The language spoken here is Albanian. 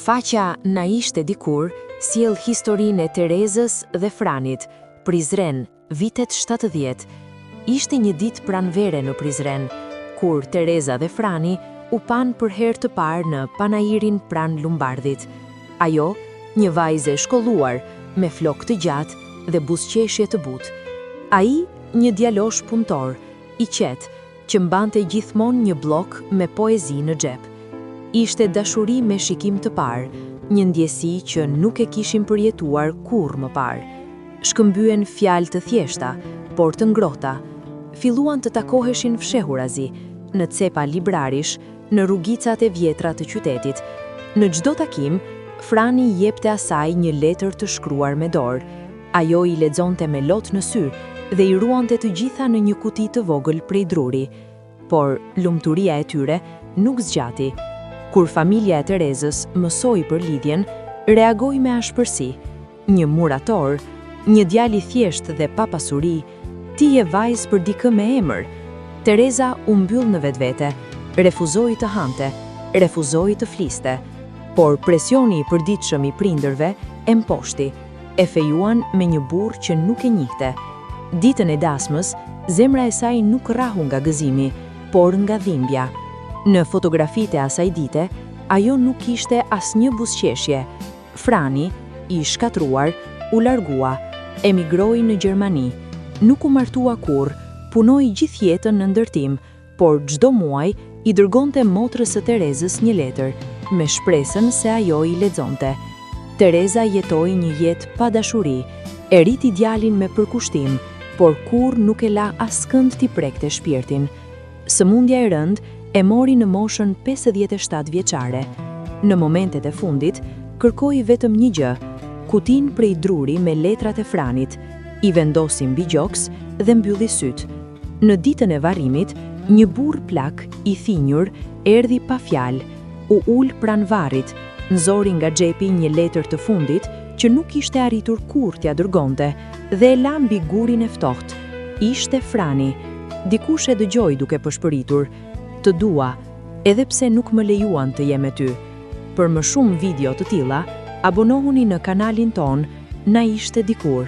Faqja Na ishte dikur sjell historinë e Terezës dhe Franit, Prizren, vitet 70. Ishte një ditë pranvere në Prizren, kur Tereza dhe Frani u panë për herë të parë në panairin pranë Lumbardhit. Ajo, një vajze shkolluar, me flok të gjatë dhe buzëqeshje të butë. Ai, një djalosh punëtor, i qetë, që mbante gjithmonë një blok me poezi në xhep. Ishte dashuri me shikim të parë, një ndjesi që nuk e kishim përjetuar kurrë më parë. Shkëmbyen fjalë të thjeshta, por të ngrohta. Filluan të takoheshin fshehurazi, në cepa librarish, në rrugicat e vjetra të qytetit. Në çdo takim, Frani jepte asaj një letër të shkruar me dorë. Ajo i lexonte me lot në sy dhe i ruante të gjitha në një kuti të vogël prej druri. Por lumturia e tyre nuk zgjati. Kur familja e Terezës mësoi për lidhjen, reagoi me ashpërsi. Një murator, një djalë i thjeshtë dhe pa pasuri, ti je vajzë për dikë me emër. Tereza u mbyll në vetvete, refuzoi të hante, refuzoi të fliste. Por presioni i përditshëm i prindërve e mposhti, e fejuan me një burr që nuk e njihte. Ditën e dasmës, zemra e saj nuk rrahu nga gëzimi, por nga dhimbja. Në fotografitë e asaj dite, ajo nuk kishte asnjë buzëqeshje. Frani, i shkatruar, u largua, emigroi në Gjermani. Nuk u martua kurrë, punoi gjithë jetën në ndërtim, por çdo muaj i dërgonte motrës së Terezës një letër, me shpresën se ajo i lexonte. Tereza jetoi një jetë pa dashuri, e rriti djalin me përkushtim, por kurrë nuk e la askënd t'i prekte shpirtin. Sëmundja e rëndë e mori në moshën 57 vjeçare. Në momentet e fundit, kërkoi vetëm një gjë, kutin prej druri me letrat e Franit, i vendosi mbi gjoks dhe mbylli syt. Në ditën e varrimit, një burr plak, i thinjur, erdhi pa fjalë, u ul pranë varrit, nxori nga xhepi një letër të fundit që nuk ishte arritur kurrë t'ia dërgonte dhe e la mbi gurin e ftohtë. Ishte Frani. Dikush e dëgjoi duke përshpëritur: "Të dua, edhe pse nuk më lejuan të jem me ty." Për më shumë video të tilla, abonohuni në kanalin ton Na ishte dikur.